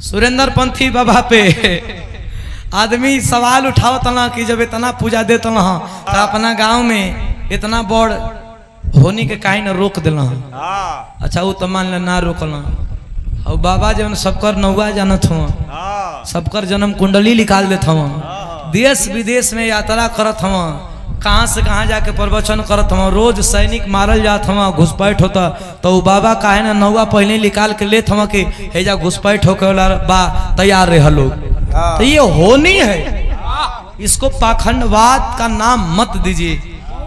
सुरेंद्र पंथी बाबा पे आदमी सवाल उठावत ना कि जब इतना पूजा देता ना तो अपना गांव में इतना बड़ होनी के काहे न रोक दिल। अच्छा वो तो मान ना रोकल और बाबा जब सबकर नौवा जानत हो सबकर जन्म कुंडली निकाल देत हूँ देश विदेश में यात्रा करत हूँ कहाँ से कहाँ जाके प्रवचन करत हूँ रोज सैनिक मारल जात हूँ घुसपैठ होता तो वो बाबा काहे ना नौवा पहले निकाल के लेत हूँ कि हेजा घुसपैठ होके वाला बा तैयार रहे लोग। तो ये होनी है, इसको पाखंडवाद का नाम मत दीजिए,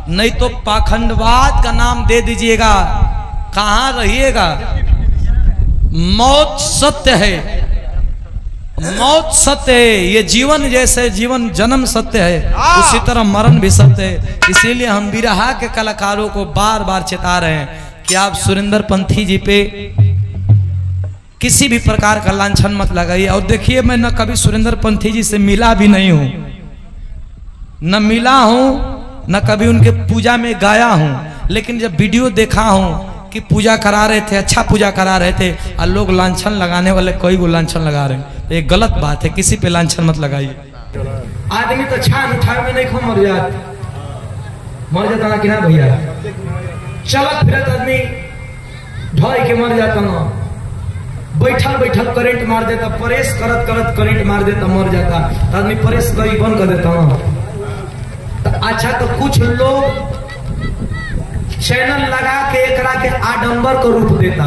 नहीं तो पाखंडवाद का नाम दे दीजिएगा कहाँ रहिएगा। मौत सत्य है, मौत सत्य है, ये जीवन जैसे जीवन जन्म सत्य है उसी तरह मरण भी सत्य है। इसीलिए हम बिरहा के कलाकारों को बार बार चेता रहे हैं कि आप सुरेंद्र पंथी जी पे किसी भी प्रकार का लांछन मत लगाइए। और देखिए मैं न कभी सुरेंद्र पंथी जी से मिला भी नहीं हूं, न मिला हूं, न कभी उनके पूजा में गाया हूं, लेकिन जब वीडियो देखा हूं कि पूजा करा रहे थे, अच्छा पूजा करा रहे थे और लोग लांछन लगाने वाले कई को लांछन लगा रहे हैं, तो ये गलत बात है, किसी पे लांछन मत लगाइए। आदमी तो छान उठाए में नहीं खो मर जाता ना कि ना भैया, चलत फिरत आदमी ढोई के मर जाता ना, बैठल बैठल करंट मार देता, परेश करत करत करंट मार देता मर जाता, तो आदमी परेश गई बंद कर देता ना। तो अच्छा तो कुछ लोग चैनल लगा के एकरा के आडंबर को रूप देता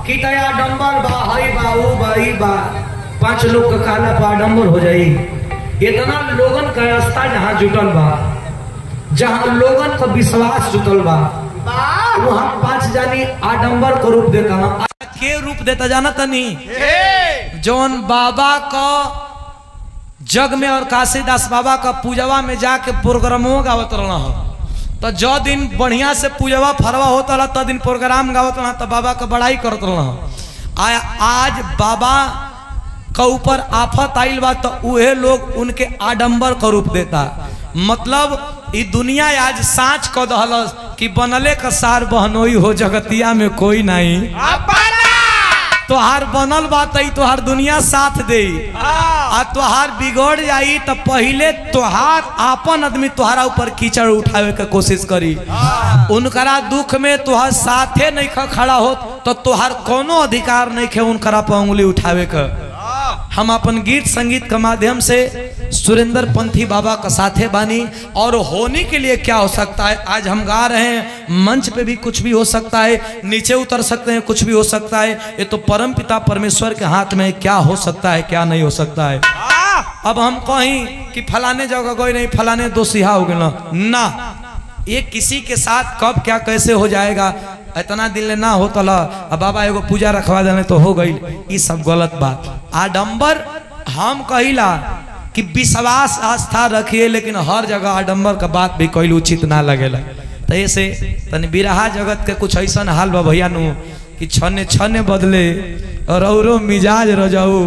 कि आडंबर बा हई बा ऊ बा ई बा, 5 लोग का खाना पर आडंबर हो जाई। इतना लोगन का आस्था जहाँ जुटल बा, जहाँ लोगन का विश्वास जुटल बा, वहाँ 5 जानी आडंबर को रूप देता। के रूप देता जाना तनी जौन बाबा का जग में और काशीदास बाबा का पूजवा में जाके प्रोग्रामों गावत रहना हो, तो जो दिन बढ़िया से पूजवा फरवा होता रहा तो दिन प्रोग्राम गावत रहा तो बाबा का बड़ाई करत रहा। आज बाबा का ऊपर आफत आइल बा तो उहे लोग उनके आडंबर का रूप देता। मतलब ये दुनिया आज साँच को दहलस कि बनले का सार बहनोई हो जगतिया में कोई नहीं, तोहार बनल बात तोहार दुनिया साथ दे आ तोहार बिगड़ जाई तो पहले तोहार आपन आदमी तोहारा ऊपर कीचड़ उठावे के कोशिश करी। उनकरा दुख में तोहार साथे नहीं खड़ा हो तो तोहार कोनो अधिकार नहीं खे उनकरा पर उंगली उठावे का। हम अपन गीत संगीत के माध्यम से सुरेंद्र पंथी बाबा का साथे बानी और होने के लिए क्या हो सकता है। आज हम गा रहे हैं, मंच पे भी कुछ भी हो सकता है, नीचे उतर सकते हैं, कुछ भी हो सकता है। ये तो परम पिता परमेश्वर के हाथ में क्या हो सकता है क्या नहीं हो सकता है। अब हम कहीं कि फलाने जगह कोई नहीं, फलाने दोषिया हो गए ना, ये किसी के साथ कब क्या कैसे हो जाएगा इतना दिल ना होता ला। अब बाबा एगो पूजा रखवा देने तो हो गई, ये सब गलत बात। आडंबर हम कहिला कि विश्वास आस्था रखिए, लेकिन हर जगह आडंबर का बात भी कोई उचित ना लगेला। तो ऐसे तनी बिरहा जगत के कुछ ऐसा हाल बा भैया नु कि छने छने बदले और औरो मिजाज रजाऊ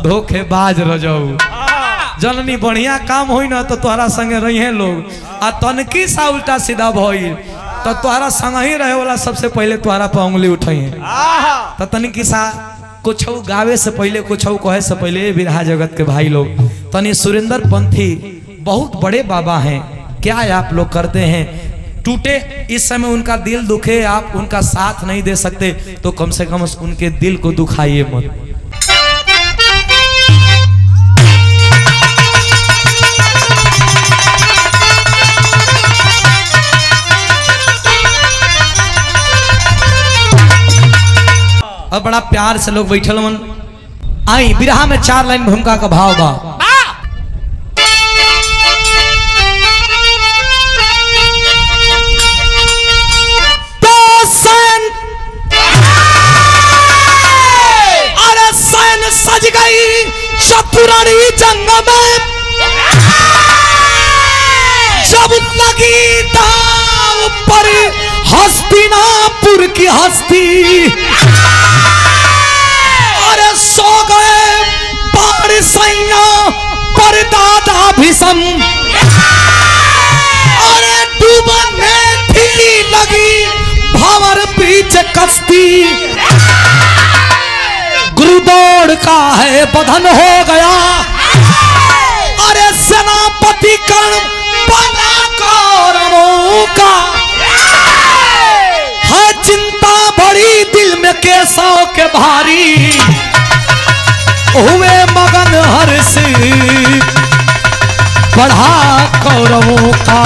धोखेबाज रजाऊ। जननी बढ़िया काम होई ना तो तोहरा संगे रही लोग, आ तनकी सा उल्टा सीधा भइल तो तोहरा संग ही रहे वाला सबसे पहले तोहरा पर उंगली उठाई है। तो तनिकी सा कुछ गावे से पहले कुछ कहे से पहले बिरहा जगत के भाई लोग, तनी सुरेंद्र पंथी बहुत बड़े बाबा हैं, क्या आप लोग करते हैं। टूटे इस समय उनका दिल दुखे, आप उनका साथ नहीं दे सकते तो कम से कम उनके दिल को दुखाइए मत। और बड़ा प्यार से लोग बैठल मन आई बिरहा में 4 लाइन भूमिका का भाव बा। तो सैन अरे सैन सज गई चतुरानी जंग में, जब लगी दाव पर हस्तिनापुर की हस्ती, अरे सो गए बार सैया पर दादा भीषम, अरे डूबने थी लगी भंवर बीच कश्ती, गुरुदौड़ का है बधन हो गया। अरे सेनापति कर्ण बना कौरवों का है चिंता बड़ी दिल में केशव के भारी। हुए मगन हर्ष बढ़ा कौरवों का।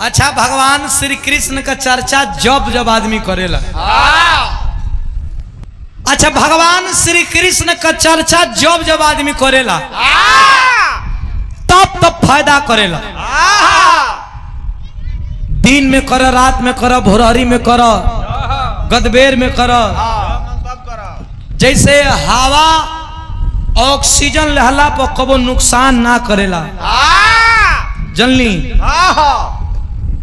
अच्छा, भगवान श्री कृष्ण का चर्चा जब जब आदमी करेला, अच्छा भगवान श्री कृष्ण का चर्चा जब जब आदमी करेला तब तब फायदा करेला। दिन में कर, रात में कर, भोरहरी में कर, गदबेर में कर। जैसे हवा ऑक्सीजन लहला पर कबो नुकसान ना करेला, जनली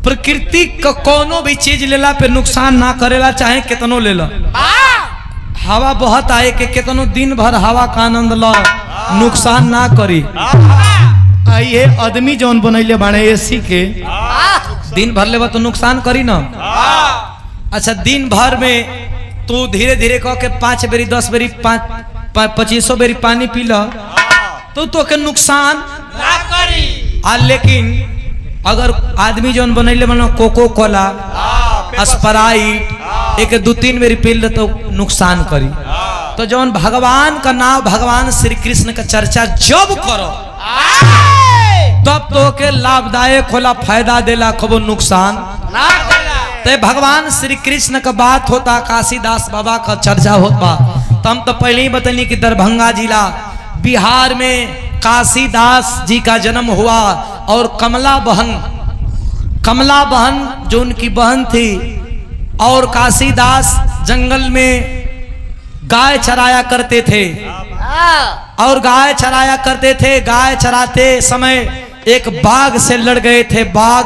प्रकृति का कोनो भी चीज लेला पे नुकसान ना करेला, चाहे कितनो लेला। हवा बहुत आए के कितनो दिन भर हवा का आनंद ला, नुकसान ना करी। ये आदमी जौन बनैले बाड़े एसी के, दिन भर लेवा तो नुकसान करी ना। अच्छा, दिन भर में तू धीरे धीरे कह के 5 बेरी 10 बेरी 2500 बेरी पानी पी ला तो के नुकसान ना करी। लेकिन अगर आदमी जौन बनैले बना कोको कोला, स्प्राइट एक 2-3 बेरी पी ले तो नुकसान करी। तो जौन भगवान का नाम, भगवान श्री कृष्ण का चर्चा जब करो तब तो के लाभदायक होला, फायदा देला, कबो नुकसान ना करेला। तो भगवान श्री कृष्ण का बात होता, काशीदास बाबा का चर्चा होता। तो हम तो पहले ही बतली कि दरभंगा जिला बिहार में काशीदास जी का जन्म हुआ और कमला बहन जो उनकी बहन थी, और काशीदास जंगल में गाय चराया करते थे और गाय चराया करते थे। गाय चराते समय एक बाघ से लड़ गए थे, बाघ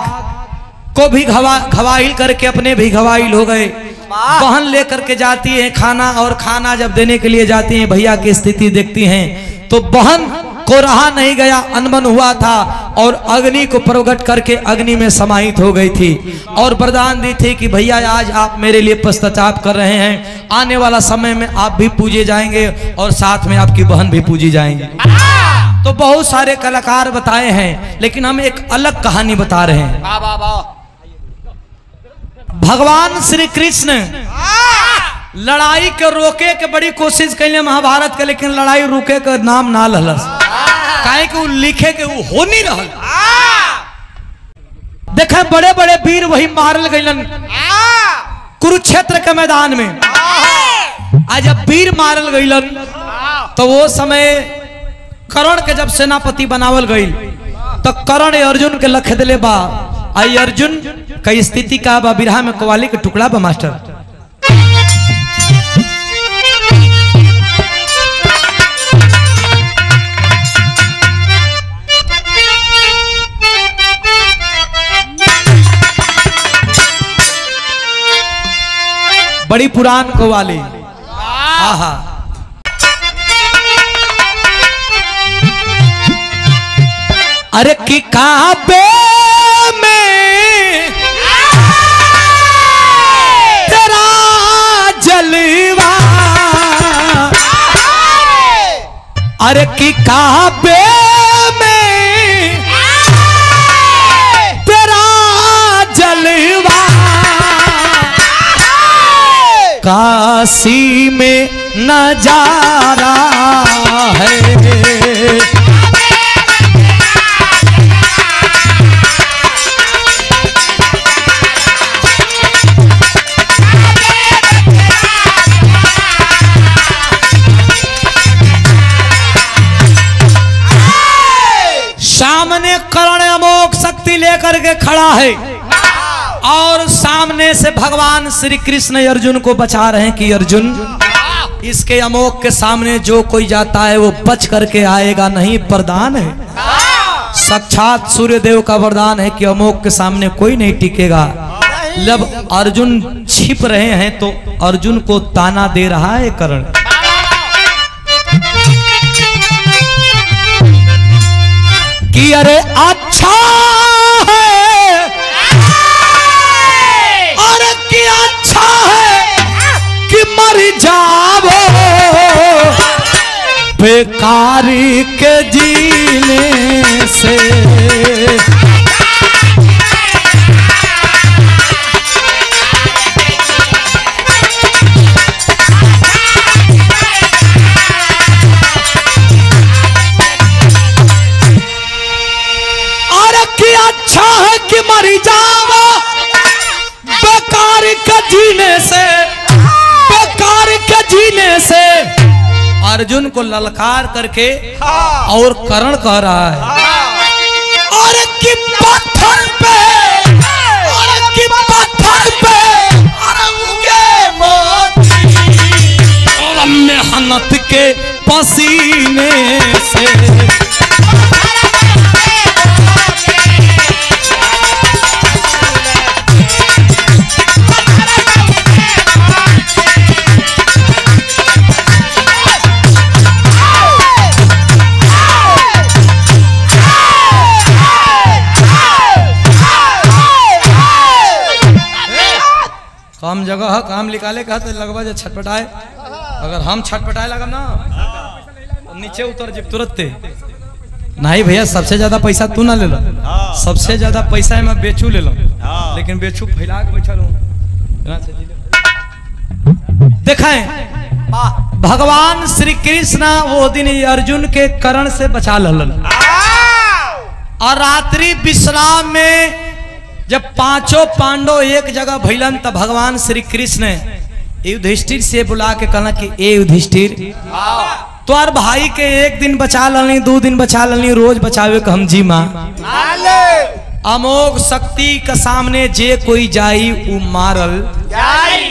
को भी घवाइल करके अपने भी घवाइल हो गए। बहन लेकर के जाती है खाना, और खाना जब देने के लिए जाती है, भैया की स्थिति देखती हैं तो बहन को रहा नहीं गया, अनबन हुआ था और अग्नि को प्रकट करके अग्नि में समाहित हो गई थी और वरदान दी थी कि भैया आज आप मेरे लिए पश्चाताप कर रहे हैं, आने वाला समय में आप भी पूजे जाएंगे और साथ में आपकी बहन भी पूजी जाएंगी। तो बहुत सारे कलाकार बताए हैं, लेकिन हम एक अलग कहानी बता रहे हैं। भगवान श्री कृष्ण लड़ाई के रोके के बड़ी कोशिश कैले महाभारत के, लेकिन लड़ाई रुके के नाम ना लहलस, काहे कि लिखे के वो हो नहीं रहल। देखे बड़े बड़े वीर वही मारल गइलन कुरुक्षेत्र के मैदान में। आज जब वीर मारल गइलन तो वो समय कर्ण के जब सेनापति बनावल गइल तो कर्ण अर्जुन के लख दिले बा। आई अर्जुन का स्थिति का बा, बिरहा में कवाली के टुकड़ा बा मास्टर। बड़ी पुरान कवाली। आहा, अरे कि काबे में तेरा जलवा, अरे कि काबे में तेरा जलवा, काशी में नजारा है। सामने कर्ण अमोघ शक्ति लेकर के खड़ा है और सामने से भगवान श्री कृष्ण अर्जुन को बचा रहे हैं कि अर्जुन, इसके अमोघ के सामने जो कोई जाता है वो बच करके आएगा नहीं। वरदान है, साक्षात सूर्य देव का वरदान है कि अमोघ के सामने कोई नहीं टिकेगा। जब अर्जुन छिप रहे हैं तो अर्जुन को ताना दे रहा है कर्ण। अरे अच्छा है, अरे कि अच्छा है कि मर जाओ बेकारी के जीने से। अच्छा है कि मर जाओ बेकार के जीने से, बेकार के जीने से। अर्जुन को ललकार करके और कर्ण कह रहा है और कि पत्थर पे, और कि पत्थर पे उगे मोती और मेहनत के पसीने से। काम जगह है, काम निकाले का तो लगभग जो छटपटाए, अगर हम छटपटाए लगा ना तो नीचे उतर जब तुरंत। नहीं भैया सबसे ज्यादा पैसा तू ना ले लो, सबसे ज्यादा पैसा मैं बेचू ले लो, लेकिन बेचू फैला के बैठा लूं। देखें भगवान श्री कृष्ण वो दिन अर्जुन के कर्ण से बचा ललन, और रात्रि विश्राम में जब पांचों पांडव एक जगह भइलन तब भगवान श्री कृष्ण युधिष्ठिर से बुला के कहना कि ए युधिष्ठिर, तोर भाई के एक दिन बचा लनी, 2 दिन बचा लनी, रोज बचावे के हम जी मां। अमोघ शक्ति के सामने जे कोई जाई उ मारल जाई।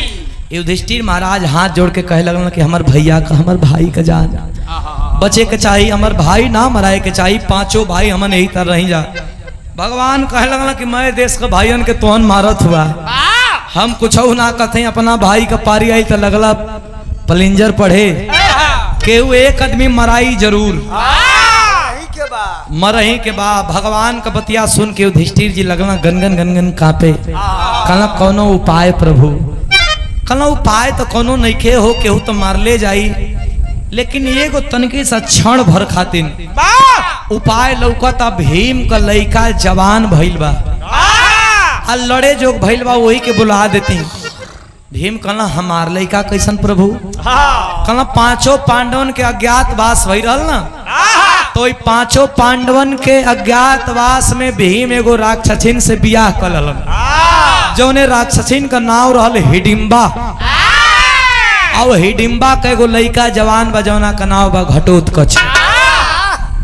युधिष्ठिर महाराज हाथ जोड़ के कहे लगल कि हमर भैया का, हमर भाई का जान बचे के चाहिए, हमर भाई ना मराए के चाहिए, पांचों भाई हमन यही तरह रही जा। भगवान कहे लगला कि मैं देश के भाइयन के तोहन मारत हुआ, हम कुछ ना कहते अपना भाई का पारी आई तो लगला पलिंजर पढ़े, केहू एक आदमी मराई जरूर, मरही के बाद भगवान का बतिया सुन के युधिष्ठिर जी लगना गनगन गनगन कांपे। कहला कोनो उपाय प्रभु, कहला उपाय तो कोनो नइखे हो, केहू तो मारले जाई, लेकिन एगो तनके सा क्षण भर खातिर उपाय लौकता। भीम का लइका जवान भइल बा, आ लड़े जोग भइल बा, वही के बुला देती। भीम कहला हमार लइका कैसन प्रभु? कहला पांचों पांडवन के अज्ञातवास भई रहल ना, तो पांचों पांडवन के अज्ञातवास में भीम एगो राक्षसीन से बियाह कर ललन, जौने राक्षसीन का नाम रहल हिडिंबा, और हिडिंबा के एगो लइका जवान बा जौना का नाम बा घटोत्कच।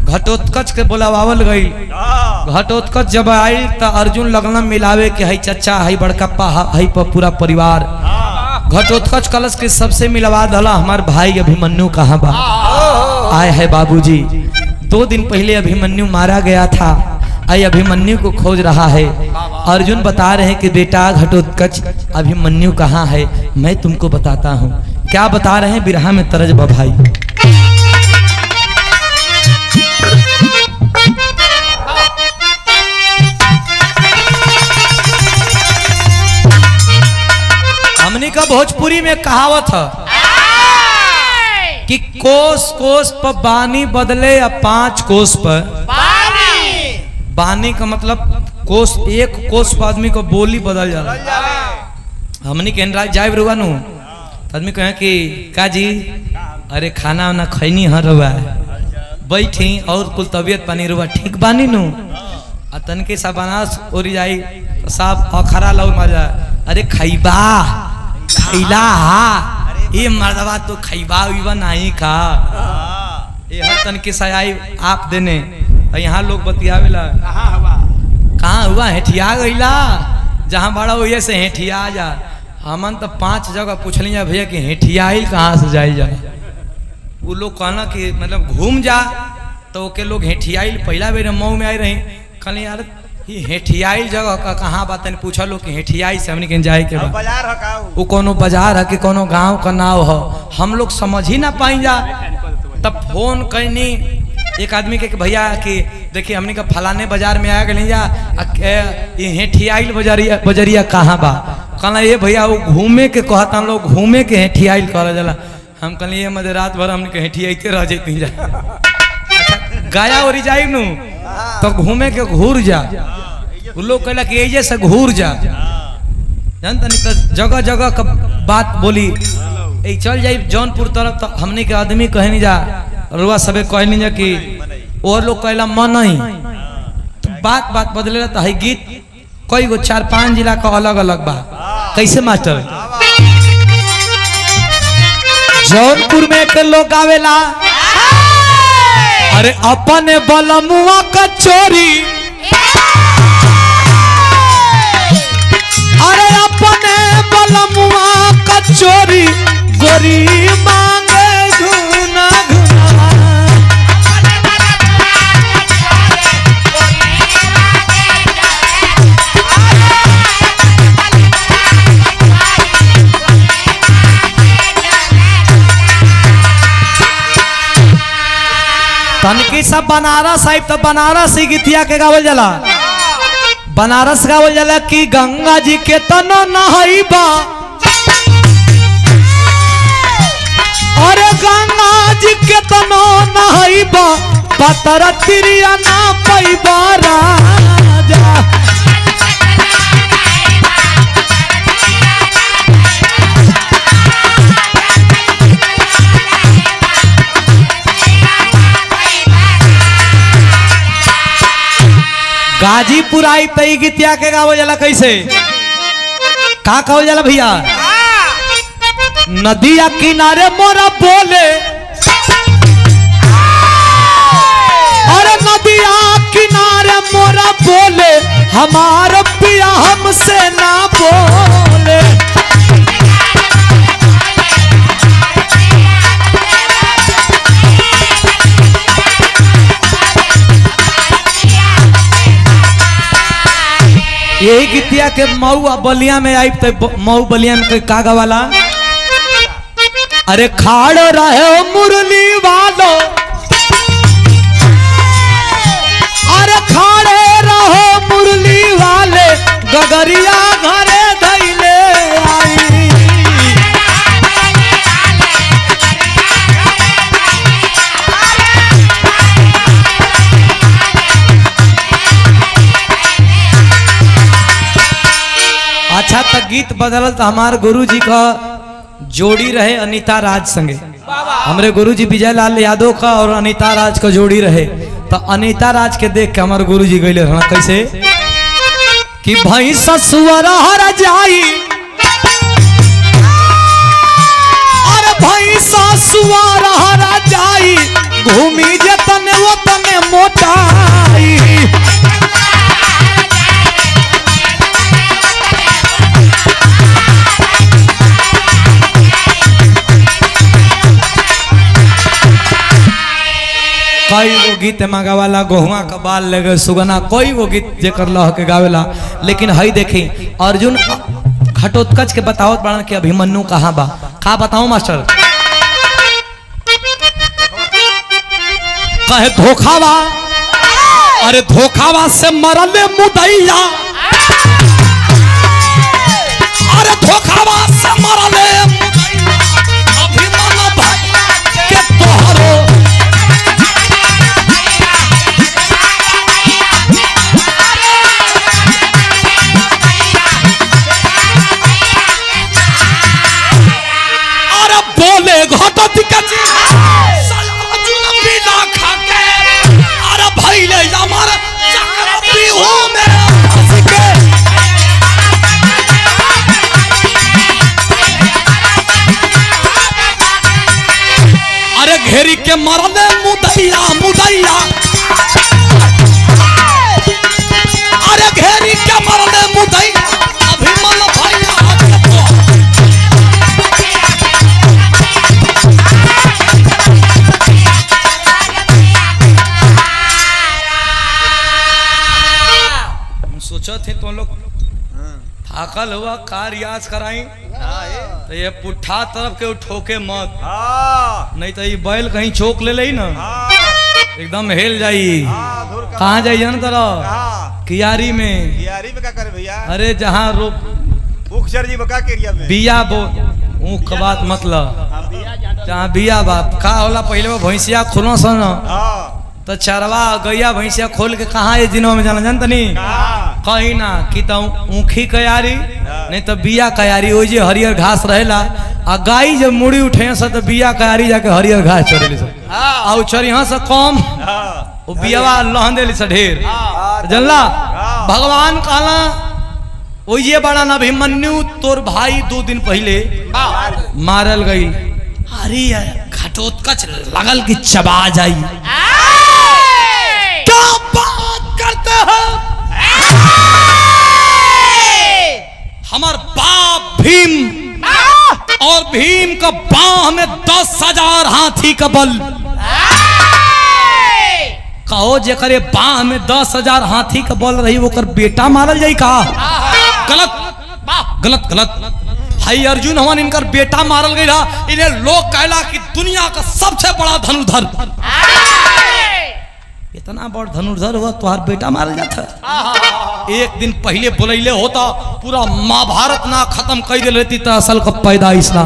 घटोत्कच के बुलावल गई, घटोत्कच जब आई तो अर्जुन लगना मिलावे के हई चचा हई बड़कप्पा हई पूरा परिवार। घटोत्कच कलश के सबसे मिलवा दला हमार भाई अभिमन्यु कहाँ बा? आए है बाबूजी, 2 दिन पहले अभिमन्यु मारा गया था, आई अभिमन्यु को खोज रहा है। अर्जुन बता रहे हैं कि बेटा घटोत्कच अभिमन्यु कहाँ है, मैं तुमको बताता हूँ। क्या बता रहे हैं? बिरहा में तरज बा भाई। हमने का भोजपुरी में कहावत है कि कोस कोस पर बानी बदले या 5 कोस पर बानी। बानी का मतलब कोस, 1 कोस पर आदमी को बोली बदल जाला। हमने के जाए रुआ नु आदमी कहे कि का जी अरे खाना वाना खैनी हर रुआ बैठी और कुल तबियत पानी रुआ ठीक बानी नु, आ तनके सा बनास ओरी जाई तो साहब अखरा लौ मजा, अरे खैबा खैला हा ये मर्दवा तो खैबा उबा नहीं खा, ये हर तनके सा आई आप देने। यहाँ लोग बतियावेला कहाँ हुआ हेठिया गईला, जहाँ बड़ा हुए से हेठिया जा। हमन तो 5 जगह पूछली जा भैया कि हेठियाई कहाँ से जाई जा। वो लोग कहना कि मतलब घूम जा, तो के लोग हेठियाई पहला बेर मऊ में आई रही, कहली यार ये हेठियाई जगह का कहाँ बात है, पूछा लोग कि हेठियाई से हमने कहीं जाए के बाद वो कोनो बाजार है कि कोनो गांव का नाव हो, हम लोग समझ ही ना पाई जा। तब फोन करनी एक आदमी के भैया कि देखिए हमने का फलाने बाजार में आ गए जा हेठियाइल बजरिया कहाँ बा कहला ये भैया वो घूमे के कहता हम लोग घूमे के हेठियाइल कर जाला हम कहलिए मध्य रात भर हमने हेठियाते रह जाती जा अच्छा गाया और जाई नू तो घूमे के घूर जा वो लोग कहला कि ये से घूर जा जानता नहीं तो जगह जगह का बात बोली चल जाई जौनपुर तरफ तो हमने के आदमी कहे नहीं जा रुआ सबे कह नहीं जा कि और लोग कहला मन ही तो बात बात बदले तो है गीत कई गो 4-5 जिला का अलग अलग बा कैसे मास्टर जौनपुर में के लोग गावेला अरे अपने बलमुआ का चोरी अरे अपने बलमुआ का चोरी गोरी मांगे घुना घुना तनकी सब बनारस आई तो बनारस ही गीतिया के गावल जाला बनारस गावल जाला कि गंगा जी के तनो नहाइबा अरे गंगा जी के तनो नहाइबा पतर तिरिया ना पैबा राजा गाजीपुर आई तई गीतिया के गावल जाला कैसे का कहल जाला भैया नदिया किनारे मोरा बोले अरे नदिया किनारे मोरा बोले हमार पिया हमसे ना बोले यही गीतिया के मऊ बलिया में आई तो मऊ बलिया में का गवाला अरे खाड़ रहे मुरली वालो अरे खाड़े रहो मुरली वाले गगरिया घरे धैले आई अच्छा तक गीत बदलल तो हमारे गुरुजी का जोड़ी रहे अनीता राज संगे हमारे गुरुजी विजय लाल यादव का और अनीता राज का जोड़ी रहे तो अनीता राज के देख के हमारे गुरुजी गईले रहना कैसे कि भाई ससुर हर जाई अरे भाई ससुर हर जाई घूमी जे तने वो तने मोटाई कई वो गीत में गावेला गोहुआ का बाल लगे सुगना कोई वो गीत जेकर लह के गावेला लेकिन हई देखी अर्जुन घटोत्कच के बताओ बड़न के अभिमन्यु कहाँ बा का बताओ मास्टर कहे धोखावा अरे धोखावा से मरले मुदैया अरे धोखावा से मरले मुदैया अभिमन्यु भाई के तोहरो घेरी के मरले मुदैया मुदैया अरे घेरी के मरले मुदैया अभिमन्यु भैया सोचा थे तो लोग थाकल हुआ कार रियाज कराई तो ये पुट्ठा तरफ के ठोके मत नहीं तो ये बैल कहीं चौक ले ली ना एकदम हेल जाई। कहाँ जाई जन तरह कियारी में। कियारी में क्या करे भैया? अरे जहाँ रोप उखसर जी बका के एरिया में बिया बो ऊख बात मतलब जहाँ बिया बाप का होला पहले वो भैंसिया खोलो सन तो चरवा गैया भैंसिया खोल के कहाँ ये दिनों में जाना जानता नहीं कहीं ना कि तो ऊखी कयारी नहीं तो बिया कयारी हो जे हरियर घास रहेला आ गाय जब मुड़ी उठे से तो बिया कयारी जाके हरियर घास चढ़ेली सब आ चढ़ी यहाँ से कम वो बियावा लहन देली से ढेर जानला। भगवान कहला वो ये बड़ा ना अभिमन्यु तोर भाई 2 दिन पहले मारल गई। अरे घटोत्कच लगल की चबा जाई। क्या बात करते हो? हमार बाप भीम और भीम का बाह में 10,000 हाथी का बल। कहो जेकरे बाह में 10,000 हाथी का बल रही वो कर बेटा मारल जाई का? गलत गलत गलत। हाई अर्जुन हवन इनकर बेटा मारल गई रहा। इन्हें लोग कहला कि दुनिया का सबसे बड़ा धनुर्धर। इतना बड़ धनुर्धर हुआ तुम्हार बेटा मारल जाता। एक दिन पहले बोलैले होता पूरा महाभारत ना खत्म कर दे रहती तो असल का पैदाइश ना।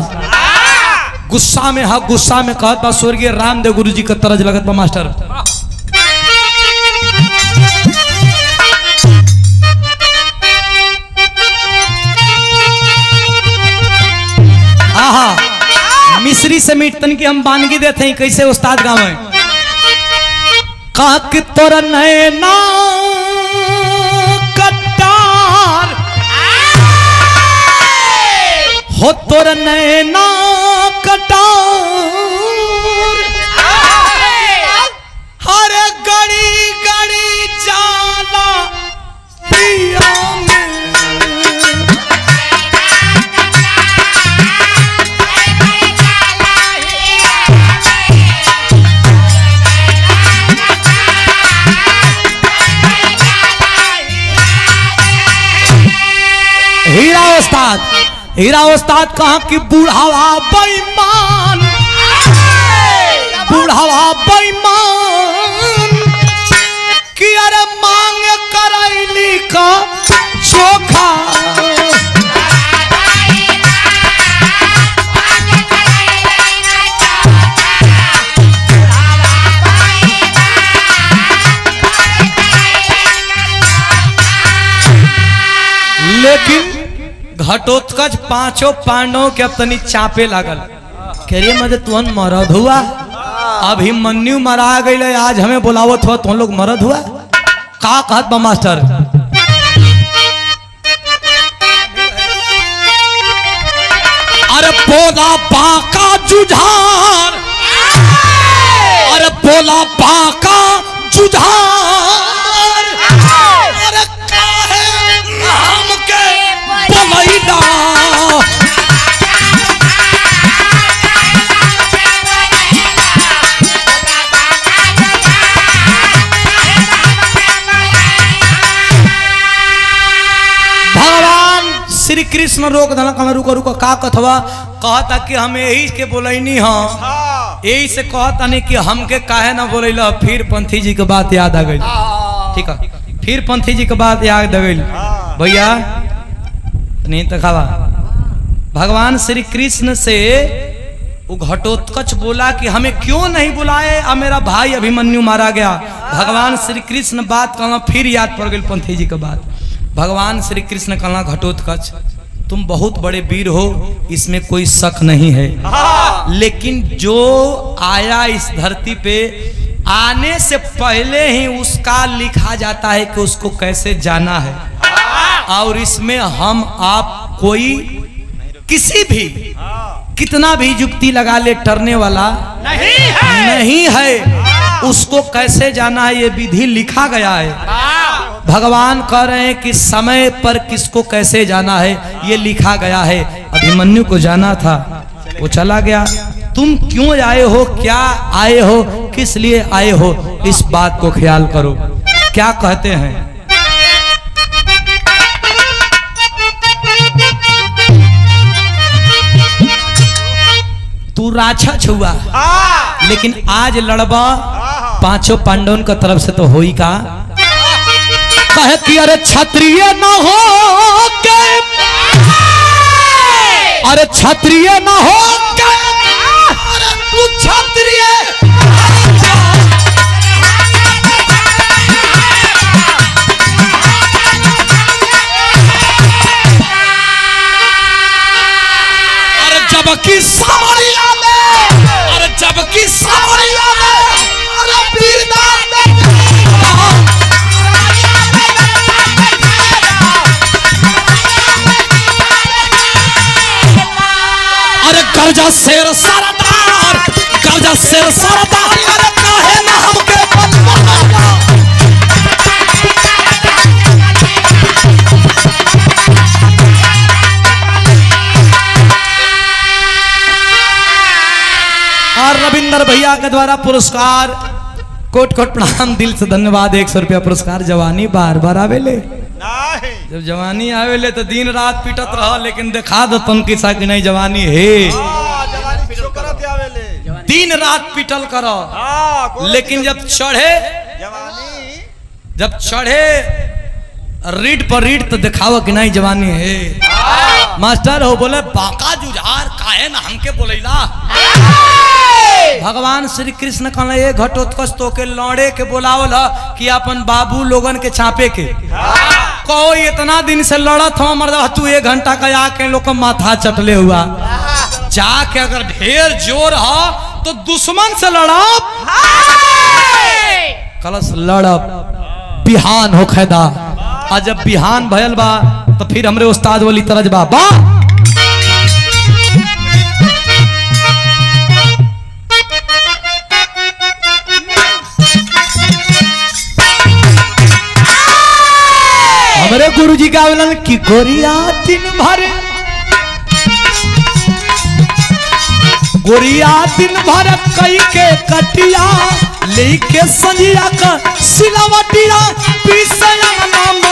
गुस्सा में हा गुस्सा में कहता स्वर्गीय रामदेव गुरु जी का तरज लगत बा मास्टर। मिश्री से मीट तन की हम बानगी देते हैं कैसे उस्ताद गाँव में कहा कि तोर नैना कटार हो तोर नैना कटार हरे गड़ी गड़ी जाला पिया में हीरा उस्ताद कहा कि बूढ़ावा बेईमान बूढ़ावा बेईमान कि अरे मांग करैली का चोखा। लेकिन घटोत्कच 5 पांडवों के अपनी चापे लागल करिए मजे तुहन मरद हुआ। अभिमन्यु मरा गई आज हमें बुलावत हो तुम लोग मरद हुआ का कहत बा मास्टर। अरे पोला बाका जुझार अरे पोला बाका जुझार अरे काहे हमके बोलैला श्री कृष्ण रोक दला कम रुको रुको का कथवा कहता कि हम यही के बोलैनी हाँ यही से कहता नहीं कि हमके काहे ना बोलैला। फिर पंथी जी के बात याद आ गई। ठीक है फिर पंथी जी के बात याद आ गई भैया नहीं तो खावा। भगवान श्री कृष्ण से वो घटोत्कच बोला कि हमें क्यों नहीं बुलाए अब मेरा भाई अभिमन्यु मारा गया। भगवान श्री कृष्ण बात कहना फिर याद पड़ गई पंथी जी के बात। भगवान श्री कृष्ण कहना घटोत्कच तुम बहुत बड़े वीर हो इसमें कोई शक नहीं है लेकिन जो आया इस धरती पे आने से पहले ही उसका लिखा जाता है कि उसको कैसे जाना है और इसमें हम आप कोई किसी भी कितना भी युक्ति लगा ले टरने वाला नहीं है। उसको कैसे जाना है ये विधि लिखा गया है। भगवान कह रहे हैं कि समय पर किसको कैसे जाना है ये लिखा गया है। अभिमन्यु को जाना था वो चला गया। तुम क्यों आए हो क्या आए हो किस लिए आए हो इस बात को ख्याल करो। क्या कहते हैं तू राक्षस हुआ लेकिन आज लड़बा पांचों पांडवों का तरफ से तो होई का कहे कि अरे क्षत्रिय न हो के, अरे क्षत्रिय न हो के, अरे तू क्षत्रिय जबकि सामरिया में, अरे जबकि सामरिया में, अरे वीरदान अरे गर्जा शेर सरदार, गर्जा शेर सरदार, अरे काहे ना हमके और रविंदर भैया के द्वारा पुरस्कार कोट कोट प्रणाम, दिल से धन्यवाद। 100 रुपया पुरस्कार। जवानी बार बार आवेले, जब जवानी आवेले तो दिन रात पीटत रह, लेकिन दिखा दो तुम किसा की नहीं जवानी है, दिन रात पीटल करो, लेकिन जब चढ़े रीड पर रीड तो दिखाओ कि नहीं जवानी है। मास्टर हो बोले बाका जुझार काहे ना हमके बोलेला। भगवान श्री कृष्ण कहले ये घटोत्कच तो के लौड़े के बोलावल कि अपन बाबू लोगन के चापे के कहो इतना दिन से लड़त हो मर्द तू 1 घंटा का आके लोग माथा चटले हुआ जाके अगर ढेर जोर हो तो दुश्मन से लड़ब कलश लड़ब बिहान हो खैदा। और जब बिहान भयल बा तो फिर हमरे उस्ताद वाली तरज बा बा हमारे गुरुजी का बोलन कि गोरिया दिन भर, गोरिया दिन भर कई के कटिया लेके संजिया का सिलावटिया पीसया नाम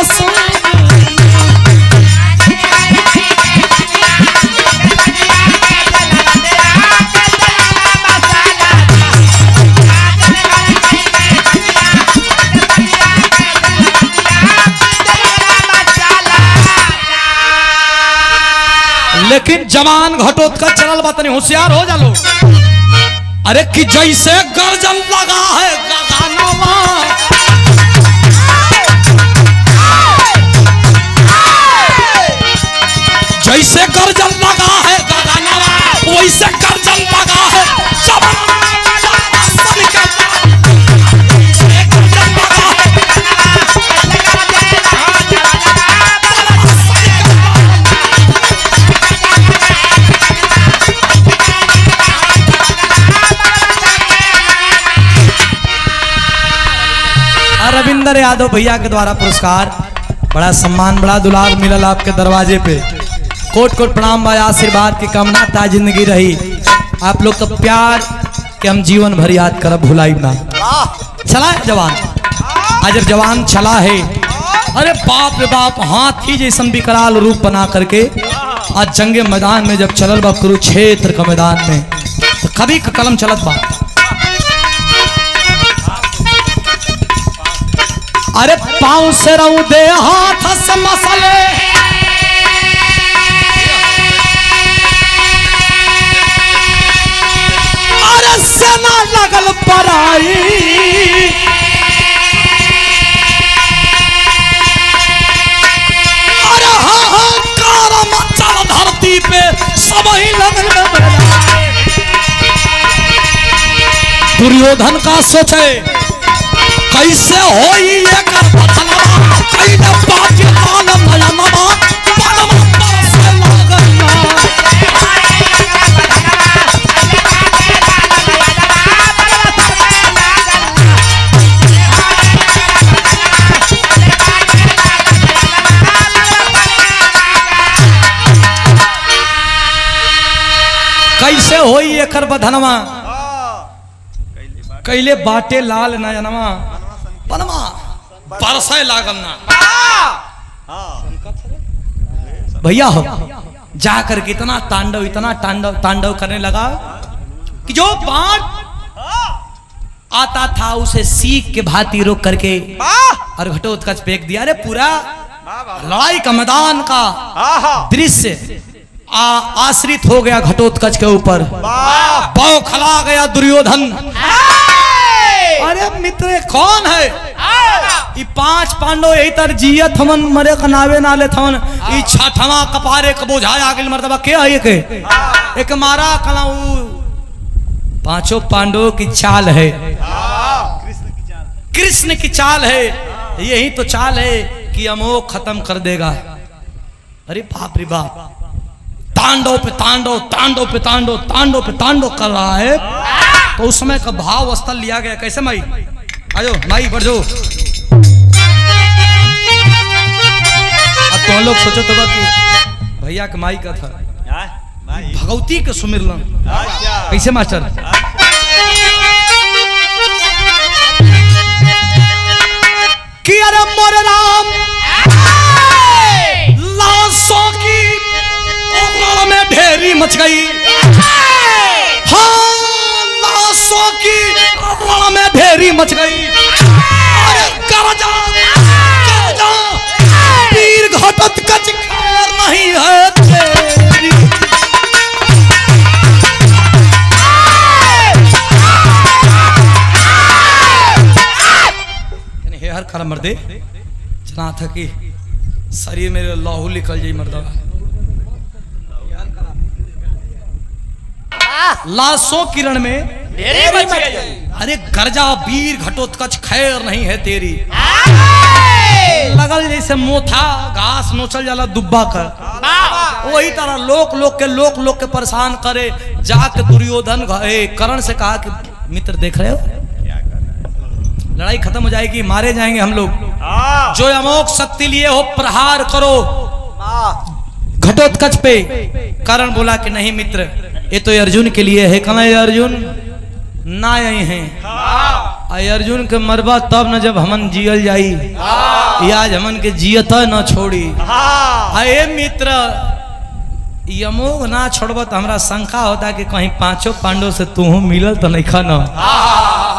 लेकिन जवान घटोत्कच चलल बातनी होशियार हो जालो। अरे कि जैसे गर्जन लगा है गगनवा, जैसे गर्जन लगा है गगनवा वैसे गर्जन लगा है जवान रविंदर यादव भैया के द्वारा पुरस्कार। बड़ा सम्मान बड़ा दुलार मिलल आपके दरवाजे पे। कोट कोट प्रणाम भाई, आशीर्वाद की कामना ता जिंदगी रही। आप लोग का प्यार के हम जीवन भर याद करब भुलाई ना। चला है जवान, आज जब जवान चला है अरे बाप रे बाप हाथी जैसन विकराल रूप बना करके आज जंगे मैदान में जब चलल बा कुरुक्षेत्र का मैदान में तो कभी का कलम चलत बा। अरे पाँव से रहू दे हाथ से मसले, अरे सेना लगल पराई, अरे हाहाकार मचल धरती पे सब ही लगल दुर्योधन का सोचे कैसे होई एकर बचलवा, कैले बाजी आलम नयनवा पनमा परसे लागना। कैसे होई एकर बधनवा कैले बाटे लाल नयनवा पनमा परसे लागल ना। भैया हो जाकर के इतना तांडव करने लगा कि जो बाण आता था उसे सीख के भांति रोक करके वाह और घटोत्कच फेंक दिया। अरे पूरा वाह वाह लड़ाई का मैदान का आहा दृश्य आश्रित हो गया घटोत्कच के ऊपर। वाह बौखला गया दुर्योधन। अरे मित्र कौन है ये 5 पांडव यही तर जियत हमन मरे कनावे नाले थवन ई छठवा कपारे क बोझाया आगे मर्तबा के है के एक मारा कलाऊ 5 पांडवों की चाल है। कृष्ण की चाल है। यही तो चाल है कि अमोघ खत्म कर देगा। अरे बाप रे बाप तांडव पे तांडव तांडव पे तांडव तांडव पे तांडव कर रहा है। तो उस समय का भाव स्थल लिया गया कैसे माई आजो माई बढ़ जाओ। अब तो लोग सोचो तो कि भैया के माई का था भगवती के सुमिरलन कैसे मास्टर कि अरे मोरे राम लाशों की ओगल में ढेरी मच गई। हाँ लाशों की ओगल में ढेरी मच गई। अरे गरजा गरजा वीर घटोत्कच खैर नहीं है तेरी। हर खरा मर्दे जना था कि शरीर मेरे लहू निकल जाई मर्दा। लाशों किरण में अरे गर्जा वीर घटोत्कच खैर नहीं है तेरी। लगल जैसे मोथा घास नोचल जाला दुब्बा कर वही तरह लोक के परेशान करे। जाके दुर्योधन कर्ण से कहा कि मित्र देख रहे हो लड़ाई खत्म हो जाएगी मारे जाएंगे हम लोग। जो अमोघ शक्ति लिए हो प्रहार करो घटोत्कच पे। कर्ण बोला कि नहीं मित्र ये तो अर्जुन के लिए है। कहाँ अर्जुन ना आए हैं अर्जुन के मरबा तब न जब हमन जियल जाई आज हमन के जियत न छोड़ी। अरे मित्र यमोग ना छोड़ब तो हमरा शंका होता कि कहीं 5 पांडव से तू मिलल तो नहीं खाना।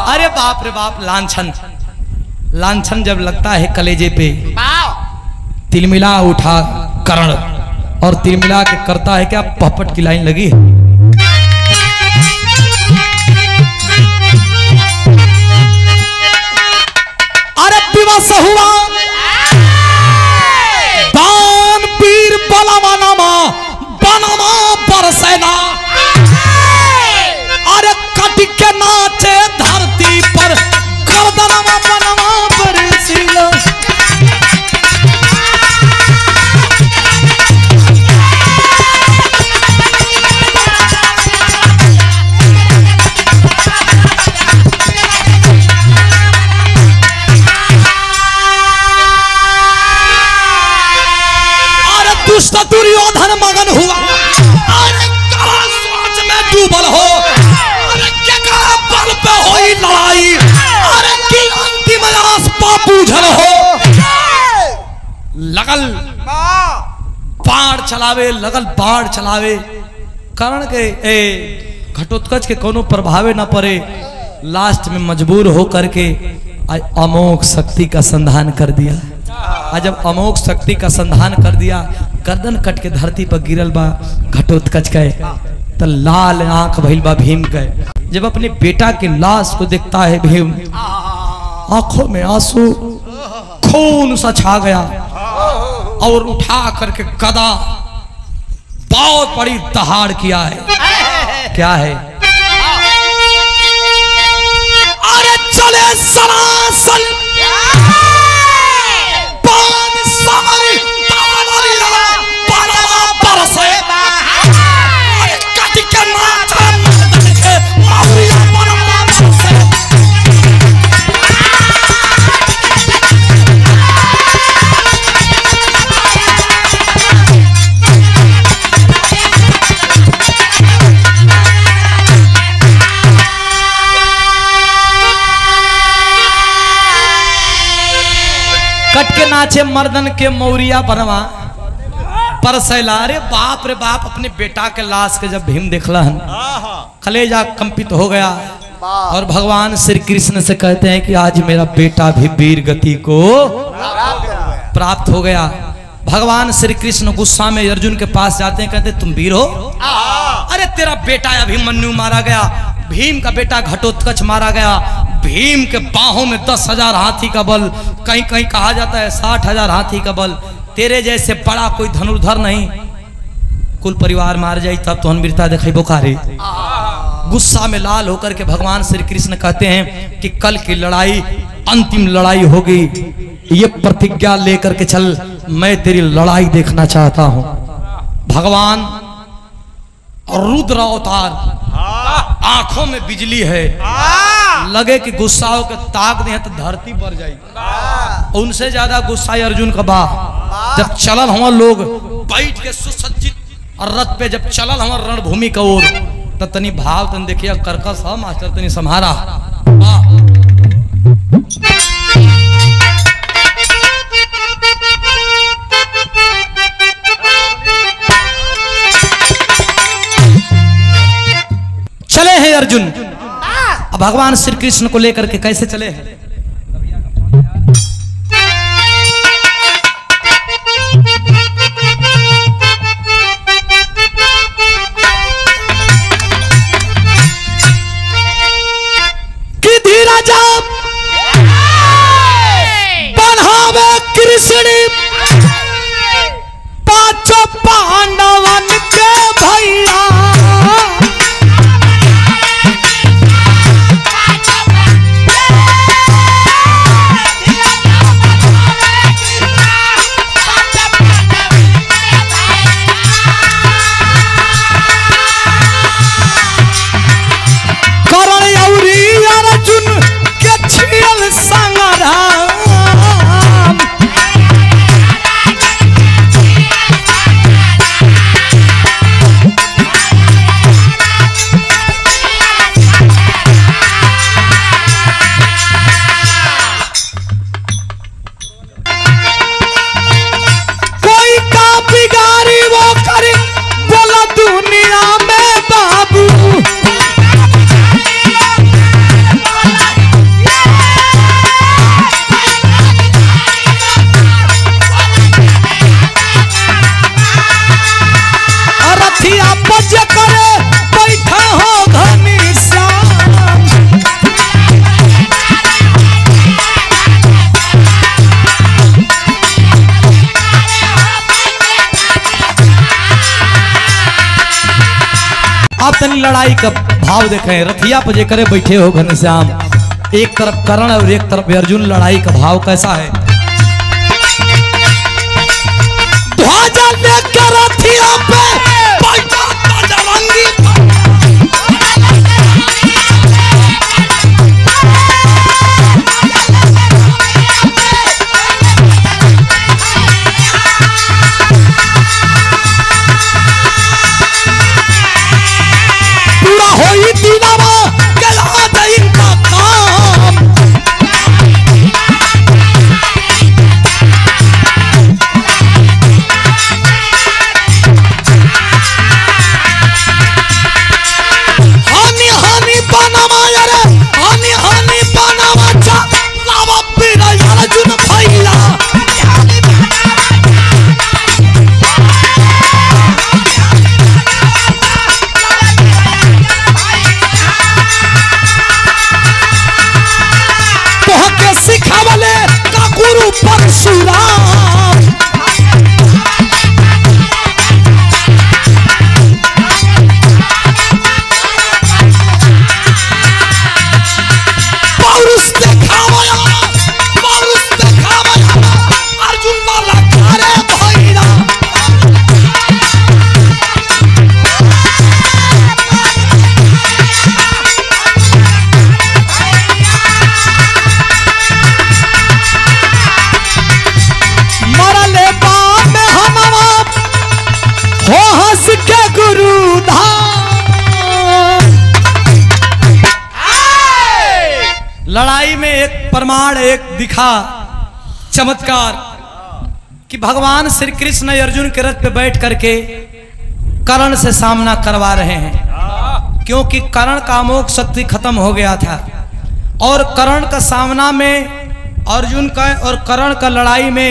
अरे बाप रे बाप लांछन जब लगता है कलेजे पे तिलमिला उठा कर्ण और तिलमिला के करता है क्या पपट की लाइन लगी। अरे विवश हुआ दान पीर बलवा नामा बनवा बरसेना। अरे कट के नाचे धरती पर गर्दनवा बनवा बरसीला। अरे दुष्ट दुर्योधन मगन हुआ। अरे कला सोच में डूबल हो। अरे क्या बल पे होई लड़ाई। अरे की अंतिम आस पापूझल हो। लगल बाढ़ चलावे कर्ण के घटोत्कच के कोनो प्रभावे न पड़े। लास्ट में मजबूर हो करके अमोघ शक्ति का संधान कर दिया। जब अमोघ शक्ति का संधान कर दिया गर्दन कट के धरती पर गिरल बा घटोत्कच के तो लाल आंख भइल बा भीम के। जब अपने बेटा की लाश को देखता है भीम आंखों में आंसू खून सा छा गया और उठा करके गदा बहुत बड़ी दहाड़ किया है। क्या है अरे चले सरासन कट के नाचे मर्दन के मौरिया बनवा परसैला। रे बाप अपने बेटा के लाश के जब भीम देखला कलेजा कंपित हो गया। और भगवान श्री कृष्ण से कहते हैं कि आज मेरा बेटा भी वीर गति को प्राप्त हो गया। भगवान श्री कृष्ण गुस्सा में अर्जुन के पास जाते हैं, कहते तुम वीर हो? अरे तेरा बेटा अभिमन्यु मारा गया, भीम का बेटा घटोत्कच मारा गया, भीम के बाहों में 10,000 हाथी का बल, कहीं कहीं कहा जाता है 60,000 हाथी का बल। तेरे जैसे बड़ा कोई धनुर्धर नहीं, कुल परिवार मार जाई तब तो वीरता देखे बोखारी। गुस्सा में लाल होकर के भगवान श्री कृष्ण कहते हैं कि कल की लड़ाई अंतिम लड़ाई होगी, ये प्रतिज्ञा लेकर के चल, मैं तेरी लड़ाई देखना चाहता हूं। भगवान रुद्र अवतार, आंखों में बिजली है, लगे कि गुस्सा हो के ताक दे तो धरती पर जाएगी। उनसे ज्यादा गुस्सा अर्जुन का बा। जब चलल हम लोग बैठ के सुसज्जित रथ पे, जब चलल हम रणभूमि का ओर, तब तनी भाव तन देखिए कर्कश है मास्टर, तनी सम्हारा। चले हैं अर्जुन, अब भगवान श्री कृष्ण को लेकर के कैसे चले हैं? कि धीरज बढ़ावे कृष्ण पांचों पांडवन के भैया, लड़ाई का भाव देखें। रथिया पर जे करे बैठे हो घनश्याम, एक तरफ कर्ण और एक तरफ अर्जुन, लड़ाई का भाव कैसा है? ध्वजा लेकर रथिया पे बैठा बजरंगी, होई दीनावा गला दे इनका काम। हानि हानि बनावा यारे, हानि हानि बनावा चा लावा पीरा अर्जुन भैया। सिखावले का गुरु परशुराम, पौरुष दिखावया, पौरुष दिखावया अर्जुन वाला घरे भैया। हो हंस के गुरु धाम। लड़ाई में एक प्रमाण, एक दिखा चमत्कार कि भगवान श्री कृष्ण अर्जुन के रथ पे बैठ करके कर्ण से सामना करवा रहे हैं। क्योंकि कर्ण का अमोघ शक्ति खत्म हो गया था। और कर्ण का सामना में अर्जुन का और कर्ण का लड़ाई में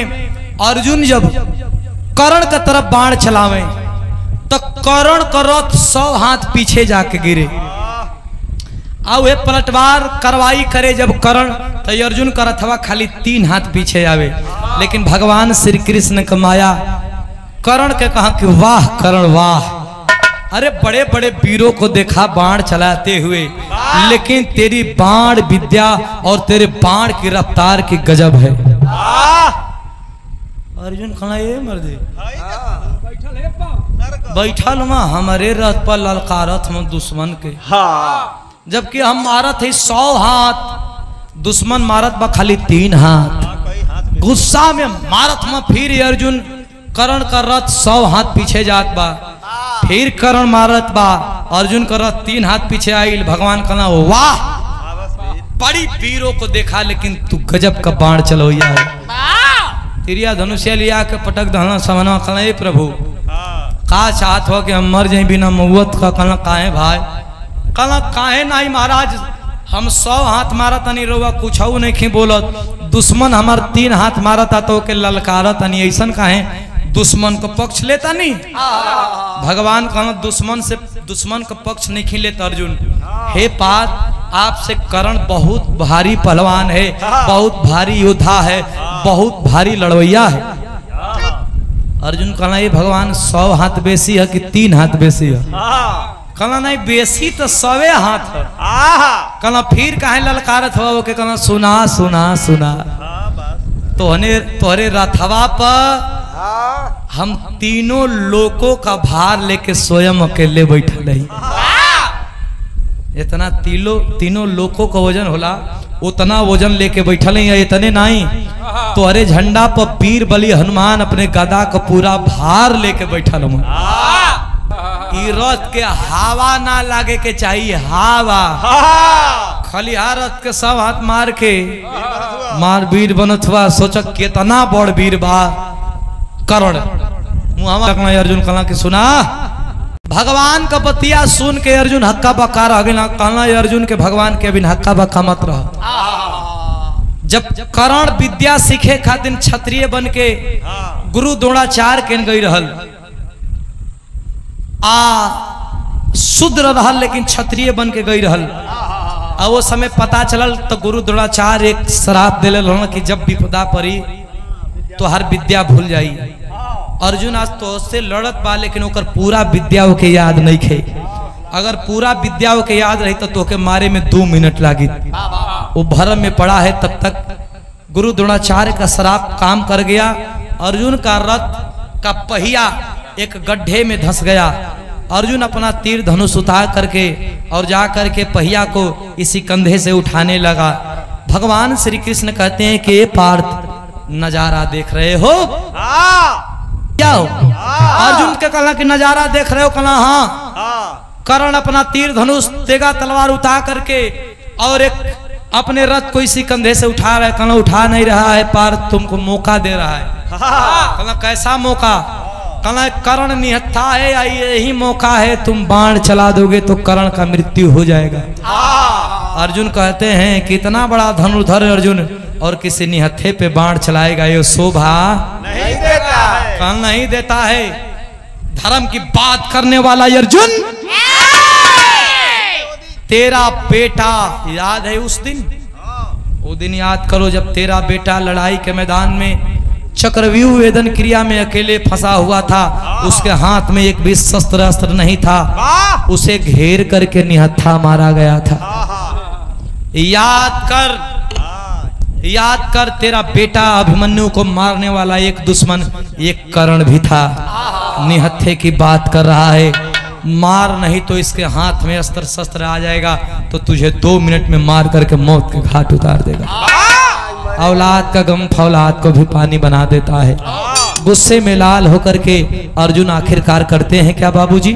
अर्जुन जब कर्ण का तरफ बाण चलावे तो कर्ण का रथ 100 हाथ पीछे जाके गिरे। अब वे पलटवार कार्रवाई करे जब कर्ण तो अर्जुन का रथवा खाली 3 हाथ पीछे आवे। लेकिन भगवान श्री कृष्ण का माया कर्ण के कहा कि वाह कर्ण वाह, अरे बड़े बड़े वीरों को देखा बाण चलाते हुए, लेकिन तेरी बाण विद्या और तेरे बाण की रफ्तार की गजब है। अर्जुन कहना ये मर्दे बैठल वहां हमारे रथ पर ललकारत हम दुश्मन के, जबकि हम मारत है 100 हाथ, दुश्मन मारत बा खाली 3 हाथ। गुस्सा में मारत में फिर अर्जुन कर्ण का रथ 100 हाथ पीछे जात बा, फिर कर्ण मारत बा, अर्जुन का रथ 3 हाथ पीछे आइल। भगवान कहना वाह बड़ी वीरों को देखा, लेकिन तू गजब का बाण चलोया है। तिरिया धनुष्य लिया के पटक दहना समना। कहना ये प्रभु का चाहत हो कि हम मर जाए बिना मौत का? कहना काहे भाई? कहना काहे नहीं महाराज, हम 100 हाथ मारा तनी रोवा कुछ नहीं बोलत, दुश्मन हमार 3 हाथ मारा था तो के ललकारा तनी, ऐसा काहे दुश्मन को पक्ष लेता नहीं? भगवान कहना दुश्मन का पक्ष नहीं लेता अर्जुन। हे पार्थ आपसे कर्ण बहुत भारी पहलवान है, बहुत भारी योद्धा है, बहुत भारी लड़वैया है। अर्जुन कहना ये भगवान 100 हाथ बेसी है कि 3 हाथ बेसी है? कहना नहीं बेसी तो 100 हाथ है। कहना फिर काहे ललकारत हो के? कहना सुना सुना सुना, तोहरे रथवा पर हम तीनों लोगों का भार लेके स्वयं अकेले बैठल है। इतना तीनों लोगों का वजन होला, उतना वजन लेके बैठल है। इतने नहीं, तोहरे झंडा पर वीर बलि हनुमान अपने गदा का पूरा भार लेके बैठल हूँ। रथ के हवा ना लागे के चाहिए, हवा खाली रथ के 100 हाथ मार के मार वीर बनत हुआ। सोच कितना बड़ वीर बा कर्ण। अर्जुन कहना कि सुना, भगवान का बतिया सुन के अर्जुन हक्का बक्का रह गया। कहना अर्जुन के भगवान के बिन हक्का बक्का मत रह। जब कर्ण विद्या सीखे खातिर क्षत्रिय बन के गुरु द्रोणाचार्य के गई रहल, शूद्र रहल लेकिन क्षत्रिय बन के गई रहल। और वो समय पता चलल तो गुरु द्रोणाचार्य एक श्राप दिले रहल कि जब विपदा पड़ी तो हर विद्या भूल जाई। अर्जुन आज तो उससे लड़त बा, लेकिन ओकर पूरा विद्या के याद नहीं खे। अगर पूरा विद्या के याद रही तो तोके मारे में 2 मिनट लागी। वो भरम में पड़ा है, तब तक गुरु द्रोणाचार्य का श्राप काम कर गया। अर्जुन का रथ का पहिया एक गड्ढे में धंस गया। अर्जुन अपना तीर धनुष उतार करके और जा करके पहिया को इसी कंधे से उठाने लगा। भगवान श्री कृष्ण कहते हैं कि पार्थ नजारा देख रहे हो? क्या हो? अर्जुन के कहना कि नजारा देख रहे हो? कहना हाँ। कर्ण अपना तीर धनुष तेगा तलवार उठा करके और एक अपने रथ को इसी कंधे से उठा रहा है। कहना उठा नहीं रहा है, पार्थ तुमको मौका दे रहा है। कहना कैसा मौका? कहना कर्ण निहत्था है, यही मौका है, तुम बाण चला दोगे तो कर्ण का मृत्यु हो जाएगा। अर्जुन कहते हैं कितना बड़ा धनुर्धर अर्जुन और किसी निहत्थे पे बाण चलाएगा, ये शोभा नहीं देता है। कर्ण नहीं देता है। धर्म की बात करने वाला अर्जुन, तेरा बेटा याद है उस दिन? वो दिन याद करो जब तेरा बेटा लड़ाई के मैदान में चक्रव्यूह वेदन क्रिया में अकेले फंसा हुआ था। उसके हाथ में एक भी शस्त्र अस्त्र नहीं था, उसे घेर करके निहत्था मारा गया था। याद कर तेरा बेटा अभिमन्यु को मारने वाला एक दुश्मन एक कर्ण भी था। निहत्थे की बात कर रहा है, मार नहीं तो इसके हाथ में अस्त्र शस्त्र आ जाएगा तो तुझे 2 मिनट में मार करके मौत के घाट उतार देगा। औलाद का गम फौलाद को भी पानी बना देता है। गुस्से में लाल होकर के अर्जुन आखिरकार करते हैं क्या बाबूजी?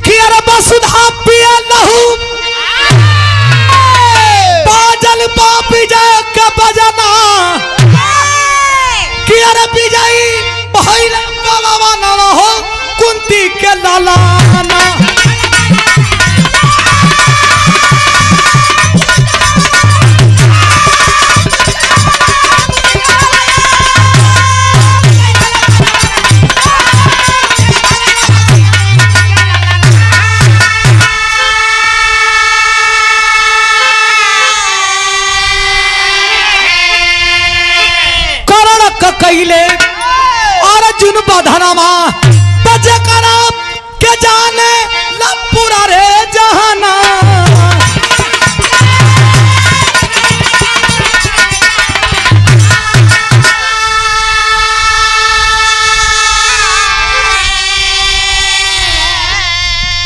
कि अरे वसुधा पिया लहू बाजल बाप विजय के बजना कि अरे विजयी भइल बलवाना हो कुंती के लालाना। कैले अर्जुन बधनमा बजे करब के जाने लपुरा रे जहाना।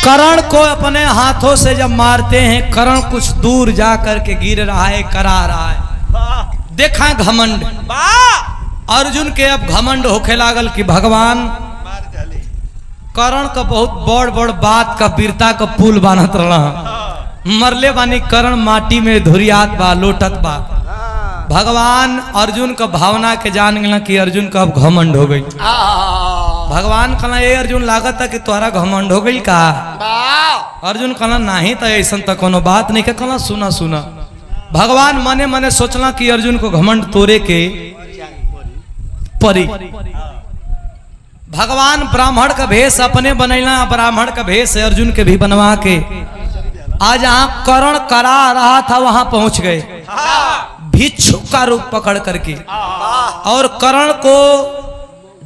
कर्ण को अपने हाथों से जब मारते हैं, कर्ण कुछ दूर जा करके गिर रहा है, करा रहा है। देखा घमंड अर्जुन के अब घमंड होखे लागल कि भगवान कर्ण का बहुत बड़ बड़ बात का वीरता का पुल बानत रहा। मरले बानी कर्ण माटी में धुरियात बा, लोटत बा। भगवान अर्जुन का भावना के जान गया कि अर्जुन का अब घमंड हो गई। भगवान कहना ये अर्जुन लागत था कि तुम्हारा घमंड हो गई का। अर्जुन कहना नहीं तो ऐसा तो कोनो बात नहीं। कहना सुना सुना। भगवान मने मने सोचला कि अर्जुन को घमंड तोड़े के परी। भगवान ब्राह्मण का भेष अपने बनैला, ब्राह्मण का भेष अर्जुन के भी बनवा के आज जहां कर्ण करा रहा था वहां पहुंच गए, भिक्षु का रूप पकड़ करके, और कर्ण को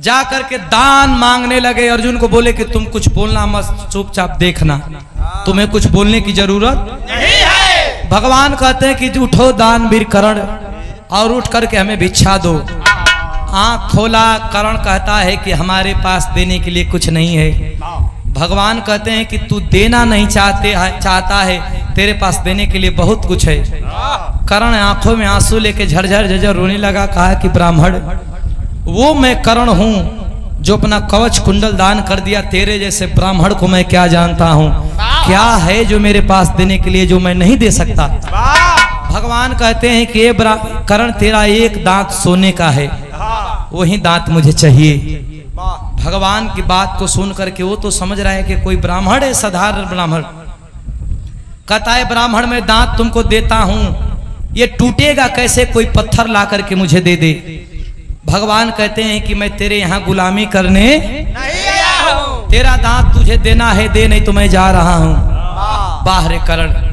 जा करके दान मांगने लगे। अर्जुन को बोले कि तुम कुछ बोलना मत, चुपचाप देखना, तुम्हें कुछ बोलने की जरूरत नहीं है। भगवान कहते हैं कि उठो दानवीर कर्ण और उठ करके हमें भिक्षा दो। आँख खोला, कर्ण कहता है कि हमारे पास देने के लिए कुछ नहीं है। भगवान कहते हैं कि तू देना नहीं चाहता है, तेरे पास देने के लिए बहुत कुछ है। कर्ण आंखों में आंसू लेके झरझर झरझर रोने लगा। कहा कि ब्राह्मण, वो मैं कर्ण हूँ जो अपना कवच कुंडल दान कर दिया। तेरे जैसे ब्राह्मण को मैं क्या जानता हूँ, क्या है जो मेरे पास देने के लिए जो मैं नहीं दे सकता। भगवान कहते हैं कि ये कर्ण तेरा एक दांत सोने का है, वही दांत मुझे चाहिए। भगवान की बात को सुन करके वो तो समझ रहा है कि कोई ब्राह्मण है, साधारण ब्राह्मण। कहता है ब्राह्मण मैं दांत तुमको देता हूं, ये टूटेगा कैसे, कोई पत्थर ला करके मुझे दे दे। भगवान कहते हैं कि मैं तेरे यहाँ गुलामी करने नहीं आया हूं, तेरा दांत तुझे देना है दे, नहीं तो मैं जा रहा हूं। बाहर कर्ण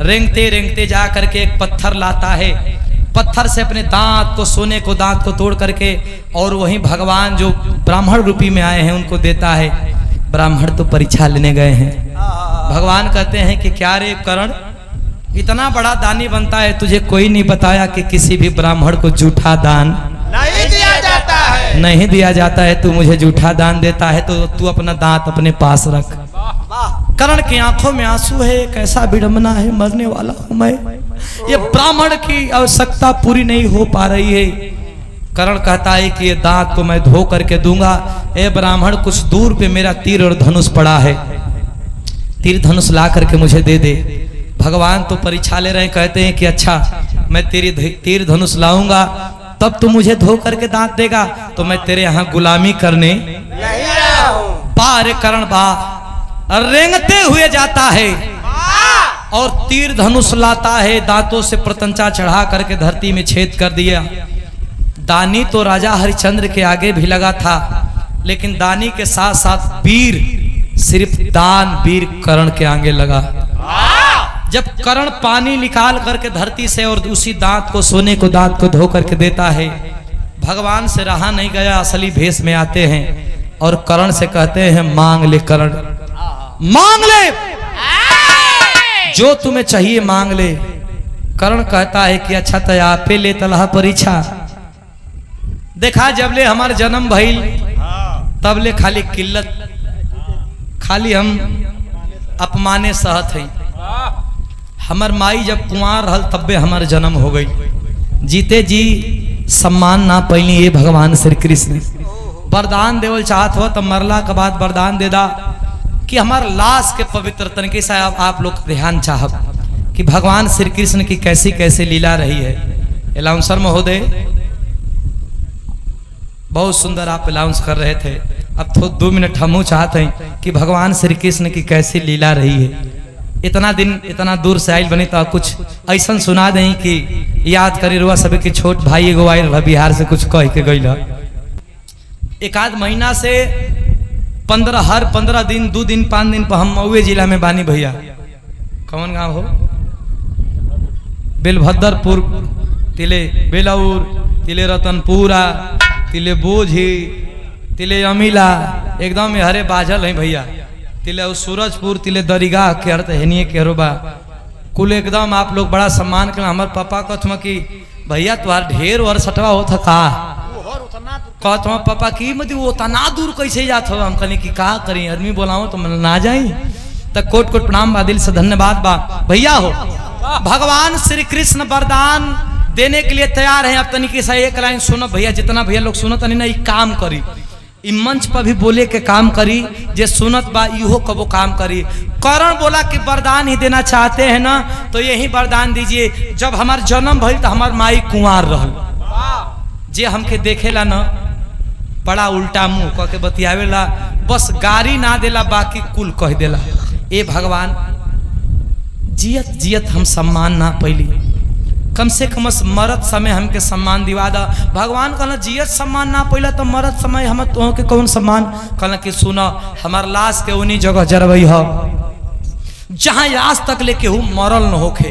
रेंगते रेंगते जा करके एक पत्थर लाता है, पत्थर से अपने दांत को, सोने को दांत को तोड़ करके, और वही भगवान जो ब्राह्मण रूपी में आए हैं उनको देता है। ब्राह्मण तो परीक्षा लेने गए हैं। भगवान कहते हैं कि क्या रे कर्ण, इतना बड़ा दानी बनता है, तुझे कोई नहीं बताया कि किसी भी ब्राह्मण को झूठा दान नहीं दिया जाता है। नहीं दिया जाता है, तू मुझे झूठा दान देता है, तो तू अपना दांत अपने पास रख। कर्ण की आंखों में आंसू है, कैसा विडंबना है, मरने वाला हूं मैं, ये ब्राह्मण की आवश्यकता पूरी नहीं हो पा रही है। कर्ण कहता है कि ये दांत को मैं धो करके दूंगा। ए ब्राह्मण, कुछ दूर पे मेरा तीर और धनुष पड़ा है, तीर धनुष ला करके मुझे दे दे। भगवान तो परीक्षा ले रहे हैं, कहते हैं कि अच्छा मैं तेरी तीर धनुष लाऊंगा, तब तू मुझे धो करके दांत देगा, तो मैं तेरे यहाँ गुलामी करने नहीं आया हूं। बाहर कर्ण बा रेंगते हुए जाता है और तीर धनुष लाता है, दांतों से प्रतंचा चढ़ा करके धरती में छेद कर दिया। दानी तो राजा हरिश्चंद्र के आगे भी लगा था, लेकिन दानी के साथ साथ वीर, सिर्फ दान वीर कर्ण के आगे लगा। जब कर्ण पानी निकाल करके धरती से और उसी दांत को, सोने को दांत को धो करके देता है, भगवान से रहा नहीं गया, असली भेष में आते हैं और कर्ण से कहते हैं मांग ले कर्ण, मांग ले, जो तुम्हें चाहिए मांग ले। कर्ण कहता है कि अच्छा तो आपे ले तलहा परीक्षा। देखा जब ले हमारे जन्म भइल तब ले खाली किल्लत, खाली हम अपमाने सहत हैं। हमर माई जब कुंवार रहल तब्बे हमार जन्म हो गई, जीते जी सम्मान ना पैली। ये भगवान श्री कृष्ण वरदान देवल चाहत हो तो मरला के बाद वरदान दे दा कि हमार लाश के पवित्र तरीके से आप लोग ध्यान चाहब कि भगवान श्री कृष्ण की कैसी कैसी लीला रही है। अलाउंसर महोदय, बहुत सुंदर आप अलाउंस कर रहे थे। अब तो 2 मिनट हम चाहते हैं कि भगवान श्री कृष्ण की कैसी लीला रही है। इतना दिन इतना दूर से आयल बनी तो कुछ ऐसा सुना दें कि याद करी रुआ सभी की छोट भाई एगो आयल बिहार से कुछ कह के गई। एक आध महीना से 15 हर 15 दिन 2 दिन 5 दिन पर हम मऊए जिला में बानी भैया। कौन गांव हो? बेलभद्रपुर, तिले बेलौर, तिले रतनपुरा, तिले बोझी, तिले अमीला, एकदम हरे बाजल है भैया। तिले सूरजपुर, तिले दरिगा के अर्थ हेनिए के रोबा कुल एकदम आप लोग बड़ा सम्मान कर। हमारे पापा कहत कि भैया तुम्हार ढेर वर्षटवा हो था कहत पापा की मतलब वो तना दूर कैसे जात हो? हम कहनी कि का करी, आदमी बोलाओ तो ना जाई। तो कोट कोट प्रणाम बा, दिल से धन्यवाद बा भैया हो। भगवान श्री कृष्ण वरदान देने के लिए तैयार हैं। अब तनिक सा एक लाइन सुनो भैया, जितना भैया लोग सुनो तनी ना, काम करी इ मंच पर भी बोले के काम करी, जे सुनत बा इहो कबो काम करी। करण बोला कि वरदान ही देना चाहते हैं ना, तो यही वरदान दीजिए। जब हमार जन्म भइल तो हमार माई कुंवार रहल, जे हमके देखेला ना बड़ा उल्टा मुंह कह के बतियावेला, बस गाड़ी ना देला बाकी कुल कह देला। ए भगवान, जियत जियत हम सम्मान ना पैली, कम से कम मरद समय हमके सम्मान दिवा दा। भगवान कहना जियत सम्मान ना पैला तो मरद समय हम तो के कौन सम्मान? कहना कि सुना हमार लाश के उन्हीं जगह जरबई हो जहाँ आज तक ले केहू मरल न होखे,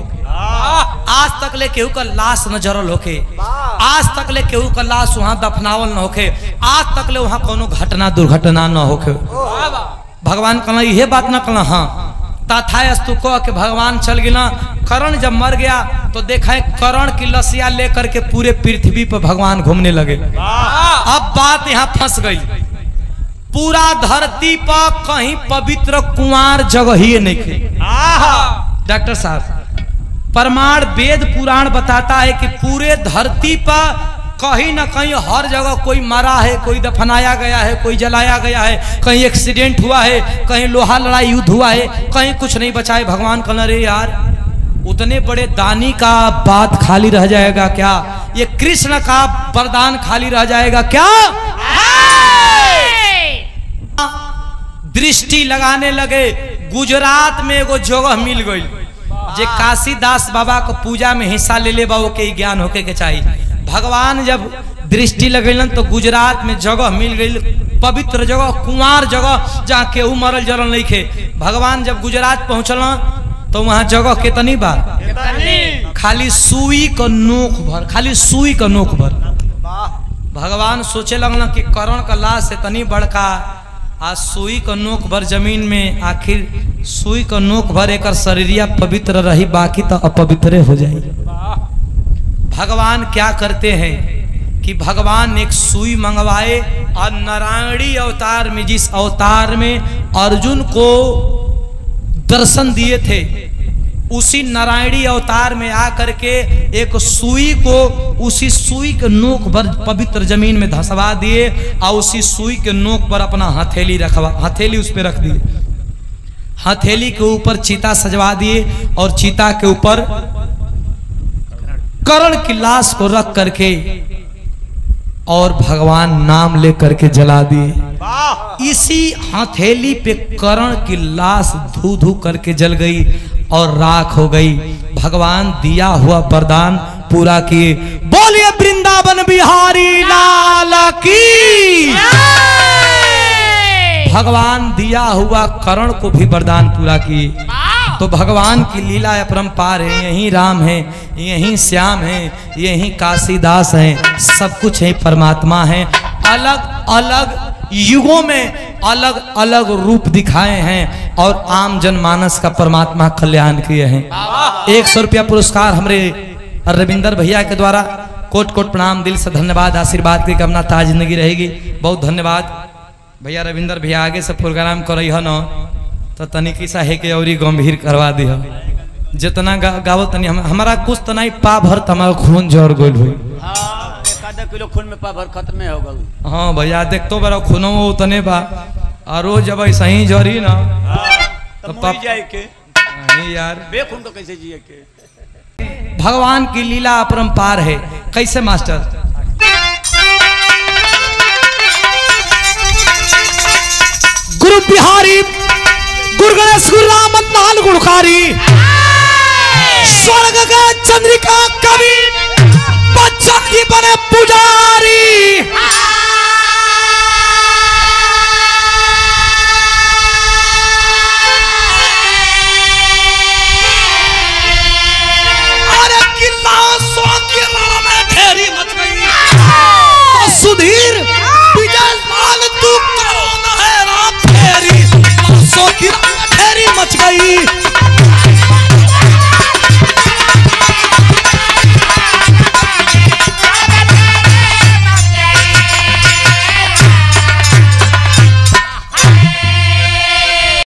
आज तक ले केहू का लाश न जरल होखे, आज तक ले केहू का लाश वहाँ दफनावल न होखे, आज तक ले वहाँ कोनो घटना दुर्घटना न होखे। भगवान कहना यह बात ना कहना। हाँ तथास्तु कह के भगवान चल गिना। कर्ण जब मर गया तो देखा है कर्ण की लसिया लेकर के पूरे पृथ्वी पर भगवान घूमने लगे। अब बात यहाँ फंस गई, पूरा धरती पर कहीं पवित्र कुंवार जगह ही नहीं थे। डॉक्टर साहब, प्रमाण वेद पुराण बताता है कि पूरे धरती पर कहीं ना कहीं हर जगह कोई मरा है, कोई दफनाया गया है, कोई जलाया गया है, कहीं एक्सीडेंट हुआ है, कहीं लोहा लड़ाई युद्ध हुआ है, कहीं कुछ नहीं बचा है। भगवान कहना रे यार, उतने बड़े दानी का बात खाली रह जाएगा क्या? ये कृष्ण का वरदान खाली रह जाएगा क्या? दृष्टि लगाने लगे। गुजरात में एगो जगह मिल गई, जे काशीदास बाबा को पूजा में हिस्सा ले ले बाबू के ज्ञान होके के चाहिए। भगवान जब दृष्टि लगेलन तो गुजरात में जगह मिल गई, पवित्र जगह, कुंवार जगह, जहाँ केहू मरल जरल नहीं खे। भगवान जब गुजरात पहुंचल तो वहाँ जगह कितनी बा? खाली सुई का नोक भर, खाली सुई का नोक भर। भगवान सोचे लगल कि कर्ण का लाश इतनी बड़का, आज सुई का नोक भर जमीन में, आखिर सुई का नोक भर एक शरीरिया पवित्र रही, बाकी तो अपवित्र हो जाए। भगवान क्या करते हैं कि भगवान एक सुई मंगवाए और नारायणी अवतार में, जिस अवतार में अर्जुन को दर्शन दिए थे, उसी नारायणी अवतार में आकर के एक सुई को, उसी सुई के नोक पर पवित्र जमीन में धसवा दिए और उसी सुई के नोक पर अपना हथेली रखवा, हथेली उस पर रख दिए। हथेली के ऊपर चीता सजवा दिए और चीता के ऊपर कर्ण की लाश को रख करके और भगवान नाम लेकर के जला दिए। इसी हथेली पे कर्ण की लाश धू धू करके जल गई और राख हो गई। भगवान दिया हुआ वरदान पूरा किए। बोलिए वृंदावन बिहारी लाल की। भगवान दिया हुआ कर्ण को भी वरदान पूरा किए। तो भगवान की लीला अपरंपार है। यही राम है, यही श्याम है, यही काशीदास है, सब कुछ है परमात्मा है। अलग अलग युगों में अलग अलग रूप दिखाए हैं और आम जनमानस का परमात्मा कल्याण किए हैं। 100 रुपया पुरस्कार हमारे रविंदर भैया के द्वारा कोट कोट प्रणाम, दिल से धन्यवाद। आशीर्वाद की कामना ताज जिंदगी रहेगी। बहुत धन्यवाद भैया रविंदर भैया। आगे से प्रोग्राम करई है न तो तनिकी सा है के और गंभीर करवा दी है। जितना गावो तनी हमारा कुछ तो नहीं पा भर हमारा खून जोर गोल हुई। आधा किलो खून में पा भर खत्म हो गल। हाँ भैया देख तो बड़ा खूनो उतने बा और रोज जब ऐसा ही जरी ना तो पाप जाए के यार बेखून तो कैसे जिए के। भगवान की लीला अपरंपार है। कैसे मास्टर? गुरु बिहारी गुरु गणेश गुरु राम लाल गुणकारी स्वर्ग का चंद्रिका कवि बच्चन की बने पुजारी।